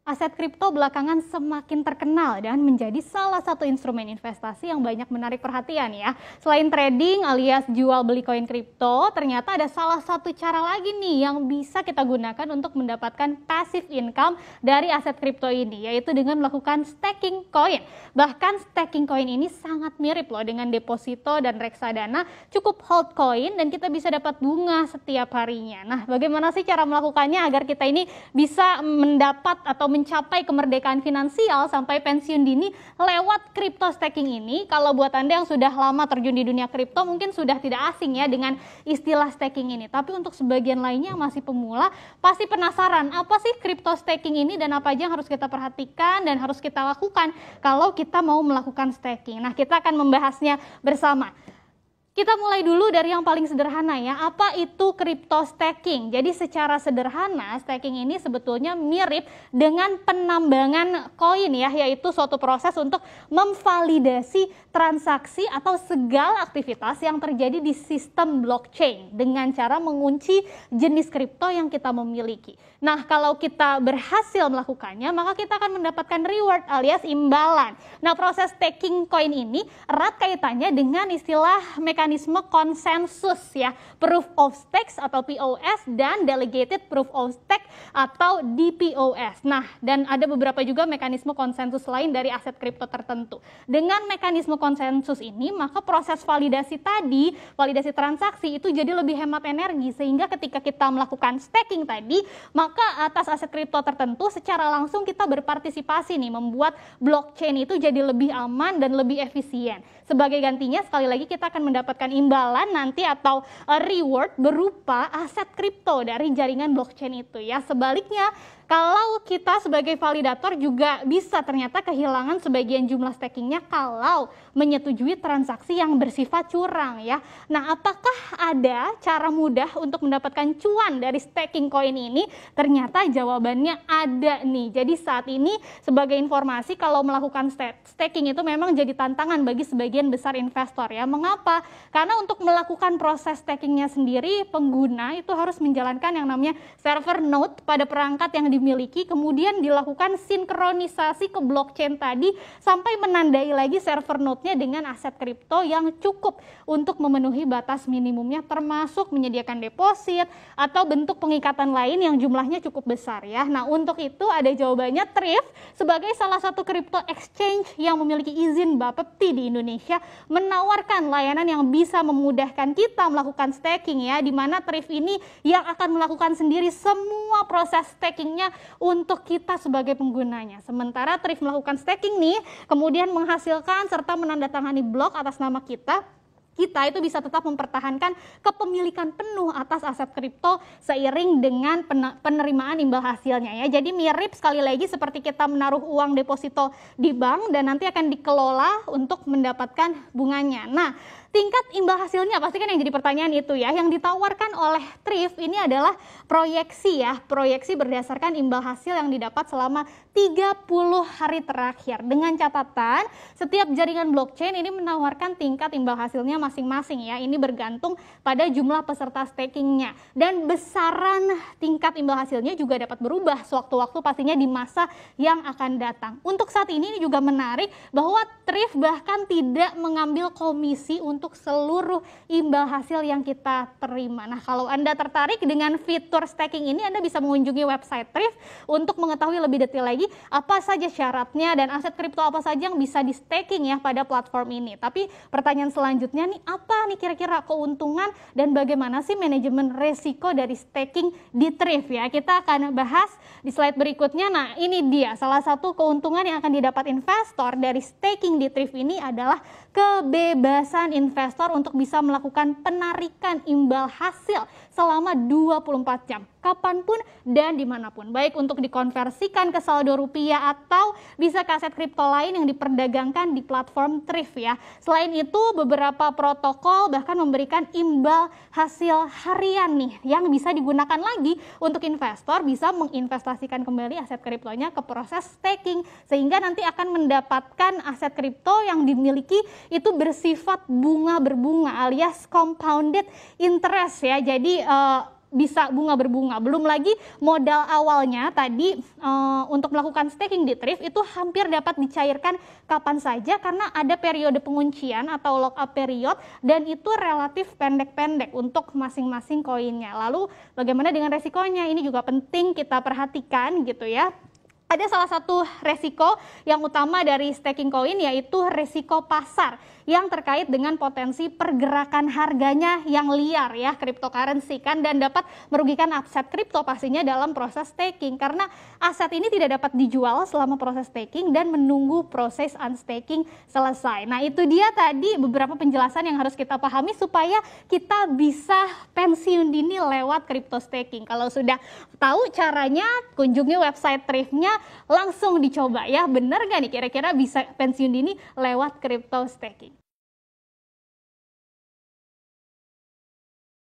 Aset kripto belakangan semakin terkenal dan menjadi salah satu instrumen investasi yang banyak menarik perhatian ya. Selain trading alias jual beli koin kripto, ternyata ada salah satu cara lagi nih yang bisa kita gunakan untuk mendapatkan passive income dari aset kripto ini, yaitu dengan melakukan staking koin. Bahkan staking koin ini sangat mirip loh dengan deposito dan reksadana, cukup hold koin dan kita bisa dapat bunga setiap harinya. Nah, bagaimana sih cara melakukannya agar kita ini bisa mendapat atau mencapai kemerdekaan finansial sampai pensiun dini lewat crypto staking ini? Kalau buat Anda yang sudah lama terjun di dunia kripto mungkin sudah tidak asing ya dengan istilah staking ini. Tapi untuk sebagian lainnya yang masih pemula pasti penasaran apa sih crypto staking ini dan apa aja yang harus kita perhatikan dan harus kita lakukan kalau kita mau melakukan staking. Nah, kita akan membahasnya bersama. Kita mulai dulu dari yang paling sederhana ya, apa itu crypto staking? Jadi secara sederhana staking ini sebetulnya mirip dengan penambangan koin ya, yaitu suatu proses untuk memvalidasi transaksi atau segala aktivitas yang terjadi di sistem blockchain dengan cara mengunci jenis kripto yang kita memiliki. Nah, kalau kita berhasil melakukannya, maka kita akan mendapatkan reward alias imbalan. Nah, proses staking koin ini erat kaitannya dengan istilah mekanisme konsensus ya, proof of stake atau POS dan delegated proof of stake atau DPoS. Nah, dan ada beberapa juga mekanisme konsensus lain dari aset kripto tertentu. Dengan mekanisme konsensus ini, maka proses validasi tadi, validasi transaksi itu jadi lebih hemat energi, sehingga ketika kita melakukan staking tadi, maka atas aset kripto tertentu secara langsung kita berpartisipasi nih, membuat blockchain itu jadi lebih aman dan lebih efisien. Sebagai gantinya sekali lagi kita akan mendapatkan imbalan nanti atau reward berupa aset kripto dari jaringan blockchain itu ya. Sebaliknya, kalau kita sebagai validator juga bisa ternyata kehilangan sebagian jumlah stakingnya kalau menyetujui transaksi yang bersifat curang ya. Nah, apakah ada cara mudah untuk mendapatkan cuan dari staking koin ini? Ternyata jawabannya ada nih. Jadi saat ini sebagai informasi, kalau melakukan staking itu memang jadi tantangan bagi sebagian besar investor ya. Mengapa? Karena untuk melakukan proses stakingnya sendiri, pengguna itu harus menjalankan yang namanya server node pada perangkat yang dimiliki, kemudian dilakukan sinkronisasi ke blockchain tadi sampai menandai lagi server node-nya dengan aset kripto yang cukup untuk memenuhi batas minimumnya, termasuk menyediakan deposit atau bentuk pengikatan lain yang jumlahnya cukup besar ya. Nah, untuk itu ada jawabannya. Thrift sebagai salah satu crypto exchange yang memiliki izin Bapepti di Indonesia menawarkan layanan yang bisa memudahkan kita melakukan staking ya, di mana Thrift ini yang akan melakukan sendiri semua proses stakingnya untuk kita sebagai penggunanya. Sementara Thrift melakukan staking nih, kemudian menghasilkan serta menandatangani blok atas nama kita itu bisa tetap mempertahankan kepemilikan penuh atas aset kripto seiring dengan penerimaan imbal hasilnya ya. Jadi mirip sekali lagi seperti kita menaruh uang deposito di bank dan nanti akan dikelola untuk mendapatkan bunganya. Nah, tingkat imbal hasilnya pasti kan yang jadi pertanyaan itu ya. Yang ditawarkan oleh Thrift ini adalah proyeksi ya. Proyeksi berdasarkan imbal hasil yang didapat selama 30 hari terakhir. Dengan catatan setiap jaringan blockchain ini menawarkan tingkat imbal hasilnya masing-masing ya. Ini bergantung pada jumlah peserta stakingnya. Dan besaran tingkat imbal hasilnya juga dapat berubah sewaktu-waktu pastinya di masa yang akan datang. Untuk saat ini juga menarik bahwa Thrift bahkan tidak mengambil komisi untuk seluruh imbal hasil yang kita terima. Nah, kalau Anda tertarik dengan fitur staking ini, Anda bisa mengunjungi website Thrift untuk mengetahui lebih detail lagi apa saja syaratnya dan aset kripto apa saja yang bisa di staking ya pada platform ini. Tapi pertanyaan selanjutnya nih, apa nih kira-kira keuntungan dan bagaimana sih manajemen resiko dari staking di Thrift ya? Kita akan bahas di slide berikutnya. Nah, ini dia salah satu keuntungan yang akan didapat investor dari staking di Thrift ini adalah kebebasan investor untuk bisa melakukan penarikan imbal hasil selama 24 jam, kapanpun dan dimanapun. Baik untuk dikonversikan ke saldo rupiah atau bisa ke aset kripto lain yang diperdagangkan di platform Thrift ya. Selain itu, beberapa protokol bahkan memberikan imbal hasil harian nih yang bisa digunakan lagi untuk investor bisa menginvestasikan kembali aset kriptonya ke proses staking, sehingga nanti akan mendapatkan aset kripto yang dimiliki itu bersifat bunga berbunga alias compounded interest ya. Jadi bisa bunga berbunga. Belum lagi modal awalnya tadi untuk melakukan staking di Thrift itu hampir dapat dicairkan kapan saja karena ada periode penguncian atau lockup period dan itu relatif pendek-pendek untuk masing-masing koinnya. Lalu bagaimana dengan resikonya? Ini juga penting kita perhatikan gitu ya. Ada salah satu resiko yang utama dari staking koin yaitu resiko pasar yang terkait dengan potensi pergerakan harganya yang liar ya, cryptocurrency kan, dan dapat merugikan aset kripto pastinya dalam proses staking karena aset ini tidak dapat dijual selama proses staking dan menunggu proses unstaking selesai. Nah, itu dia tadi beberapa penjelasan yang harus kita pahami supaya kita bisa pensiun dini lewat crypto staking. Kalau sudah tahu caranya, kunjungi website Thrift-nya, langsung dicoba ya. Bener nggak nih kira-kira bisa pensiun dini lewat crypto staking?